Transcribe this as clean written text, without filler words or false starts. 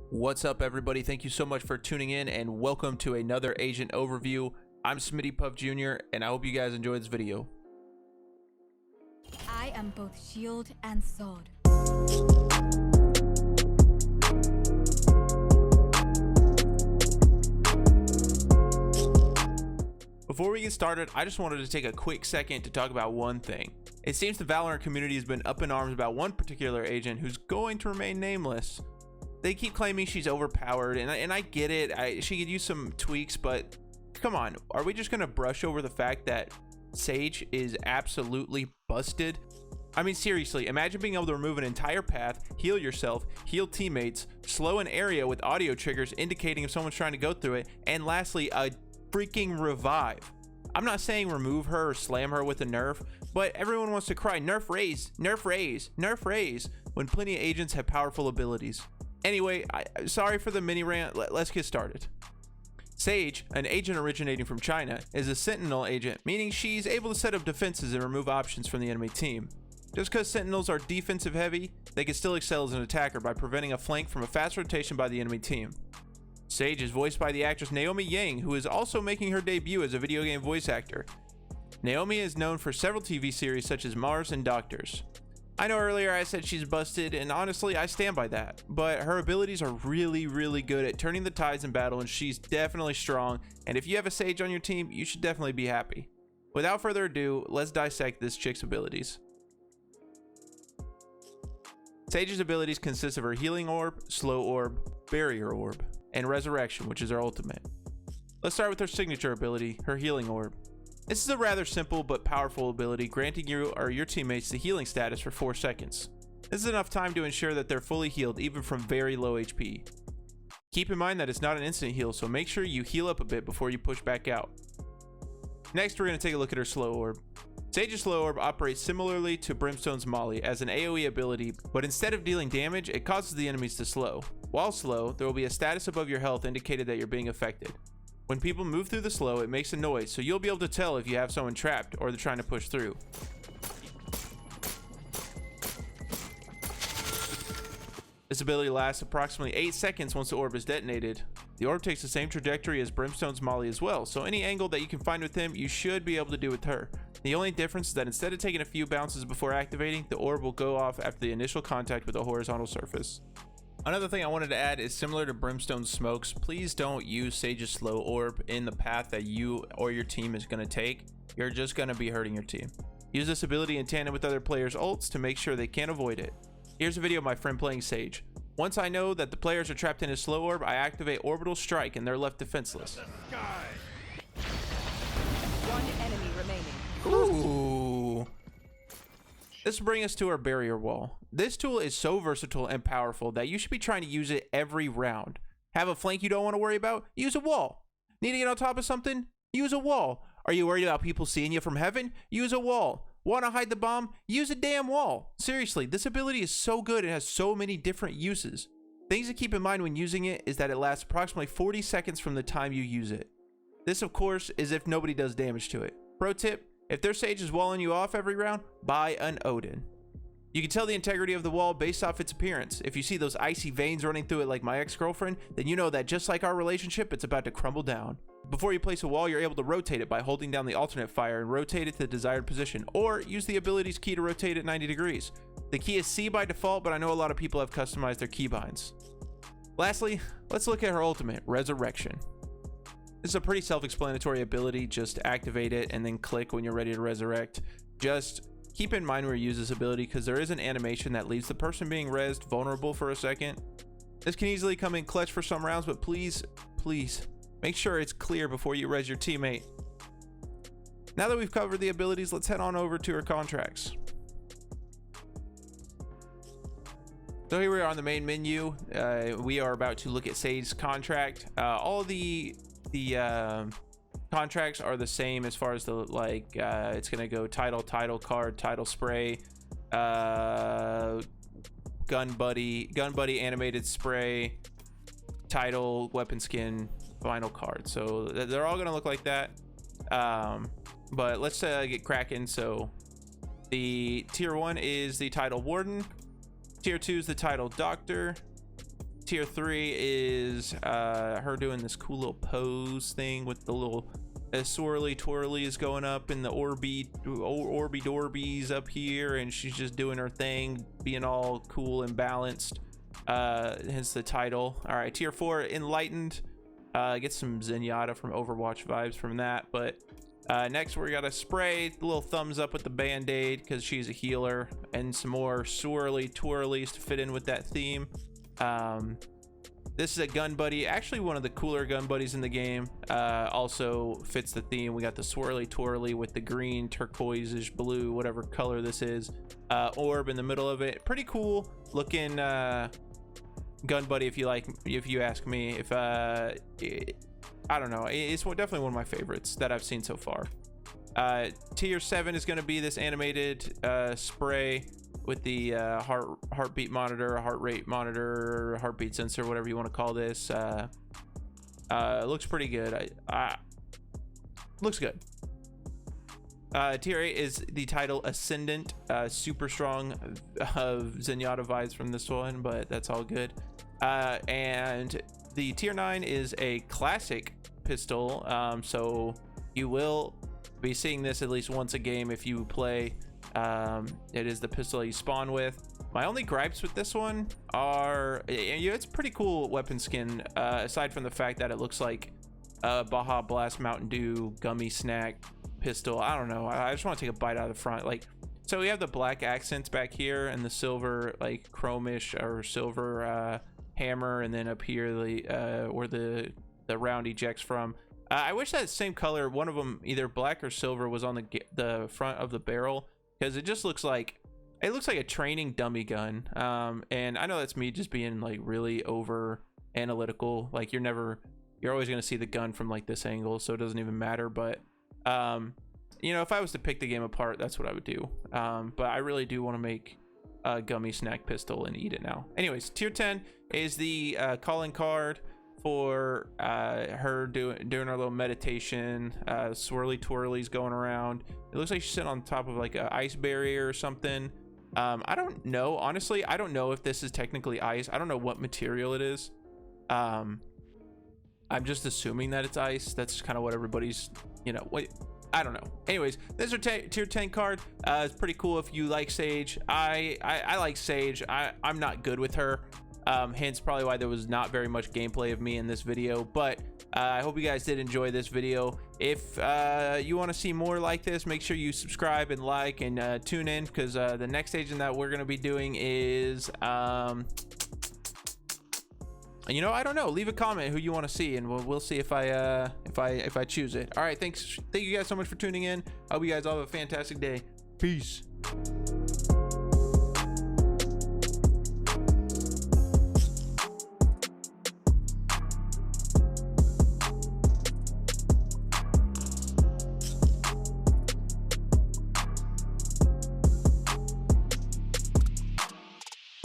What's up, everybody? Thank you so much for tuning in and welcome to another agent overview. I'm Smitty Puff Jr. and I hope you guys enjoy this video. I am both shield and sword. Before we get started, I just wanted to take a quick second to talk about one thing. It seems the Valorant community has been up in arms about one particular agent who's going to remain nameless. They keep claiming she's overpowered, and I get it. She could use some tweaks, but come on, are we just gonna brush over the fact that Sage is absolutely busted? I mean, seriously, imagine being able to remove an entire path, heal yourself, heal teammates, slow an area with audio triggers indicating if someone's trying to go through it, and lastly, a freaking revive. I'm not saying remove her or slam her with a nerf, but everyone wants to cry nerf raise, nerf raise, nerf raise when plenty of agents have powerful abilities. Anyway, sorry for the mini rant. Let's get started. Sage, an agent originating from China, is a sentinel agent, meaning she's able to set up defenses and remove options from the enemy team. Just because sentinels are defensive heavy, they can still excel as an attacker by preventing a flank from a fast rotation by the enemy team. Sage is voiced by the actress Naomi Yang, who is also making her debut as a video game voice actor. Naomi is known for several TV series such as Mars and Doctors. I know earlier I said she's busted, and honestly I stand by that, but her abilities are really good at turning the tides in battle, and she's definitely strong, and if you have a Sage on your team, you should definitely be happy. Without further ado, let's dissect this chick's abilities. Sage's abilities consist of her healing orb, slow orb, barrier orb, and resurrection, which is her ultimate. Let's start with her signature ability, her healing orb. This is a rather simple but powerful ability, granting you or your teammates the healing status for 4 seconds. This is enough time to ensure that they're fully healed even from very low HP. Keep in mind that it's not an instant heal, so make sure you heal up a bit before you push back out. Next, we're going to take a look at her slow orb. Sage's slow orb operates similarly to Brimstone's Molly as an AoE ability, but instead of dealing damage, it causes the enemies to slow. While slow, there will be a status above your health indicated that you're being affected. When people move through the slow, it makes a noise, so you'll be able to tell if you have someone trapped or they're trying to push through. This ability lasts approximately 8 seconds once the orb is detonated. The orb takes the same trajectory as Brimstone's Molly as well, so any angle that you can find with him, you should be able to do with her. The only difference is that instead of taking a few bounces before activating, the orb will go off after the initial contact with a horizontal surface. Another thing I wanted to add is similar to Brimstone's smokes, please don't use Sage's slow orb in the path that you or your team is going to take. You're just going to be hurting your team. Use this ability in tandem with other players' ults to make sure they can't avoid it. Here's a video of my friend playing Sage. Once I know that the players are trapped in his slow orb, I activate Orbital Strike and they're left defenseless. One enemy remaining. Ooh. This will bring us to our barrier wall. This tool is so versatile and powerful that you should be trying to use it every round. Have a flank you don't want to worry about? Use a wall. Need to get on top of something? Use a wall. Are you worried about people seeing you from heaven? Use a wall. Want to hide the bomb? Use a damn wall. Seriously, this ability is so good and has so many different uses. Things to keep in mind when using it is that it lasts approximately 40 seconds from the time you use it. This, of course, is if nobody does damage to it. Pro tip, if their Sage is walling you off every round, buy an Odin. You can tell the integrity of the wall based off its appearance. If you see those icy veins running through it like my ex-girlfriend, then you know that just like our relationship, it's about to crumble down. Before you place a wall, you're able to rotate it by holding down the alternate fire and rotate it to the desired position, or use the ability's key to rotate it 90 degrees. The key is C by default, but I know a lot of people have customized their keybinds. Lastly, let's look at her ultimate, Resurrection. This is a pretty self-explanatory ability, just activate it and then click when you're ready to resurrect. Just keep in mind where you use this ability because there is an animation that leaves the person being rezzed vulnerable for a second. This can easily come in clutch for some rounds, but please make sure it's clear before you res your teammate. Now that we've covered the abilities, let's head on over to her contracts. So here we are on the main menu. We are about to look at Sage's contract. All of the contracts are the same as far as the it's gonna go title card, title spray, gun buddy animated spray, title, weapon skin, final card. So they're all gonna look like that. But let's get cracking. So the tier 1 is the title warden, tier 2 is the title doctor, Tier 3 is her doing this cool little pose thing with the little swirly twirlies going up in the orby dorbies up here, and she's just doing her thing, being all cool and balanced, hence the title. All right, Tier 4 Enlightened. Get some Zenyatta from Overwatch vibes from that. But next we got a spray, the little thumbs up with the band-aid because she's a healer, and some more swirly twirlies to fit in with that theme. This is a gun buddy, actually one of the cooler gun buddies in the game. Also fits the theme. We got the swirly twirly with the green, turquoise-ish blue, whatever color this is, orb in the middle of it. Pretty cool looking gun buddy, if you ask me. If I don't know, it's definitely one of my favorites that I've seen so far. Tier 7 is going to be this animated spray with the heartbeat monitor, heart rate monitor, heartbeat sensor, whatever you want to call this. Looks pretty good. Looks good. Tier 8 is the title Ascendant. Super strong Zenyatta vibes from this one, but that's all good. And the Tier 9 is a classic pistol, so you will be seeing this at least once a game if you play. It is the pistol you spawn with. My only gripes with this one are, it's a pretty cool weapon skin, aside from the fact that it looks like a Baja Blast Mountain Dew gummy snack pistol. I don't know, I just want to take a bite out of the front. Like, so we have the black accents back here and the silver, like chromish or silver hammer, and then up here the where the round ejects from. I wish that same color, one of them either black or silver, was on the front of the barrel, because it just looks like a training dummy gun. And I know that's me just being like really over analytical. Like, you're always going to see the gun from like this angle, so it doesn't even matter. But you know, if I was to pick the game apart, that's what I would do. But I really do want to make a gummy snack pistol and eat it now. Anyways, Tier 10 is the calling card for her doing her little meditation, swirly twirlies going around. It looks like she's sitting on top of like an ice barrier or something. I don't know, honestly. I don't know if this is technically ice. I don't know what material it is. I'm just assuming that it's ice. That's kind of what everybody's, you know, I don't know. Anyways, this is our Tier 10 card. It's pretty cool if you like Sage. I like Sage. I'm not good with her. Hence probably why there was not very much gameplay of me in this video, but I hope you guys did enjoy this video. If you want to see more like this, make sure you subscribe and like and tune in, because the next agent that we're going to be doing is you know, I don't know, leave a comment who you want to see, and we'll see if I choose it. All right, thank you guys so much for tuning in. I hope you guys all have a fantastic day. Peace.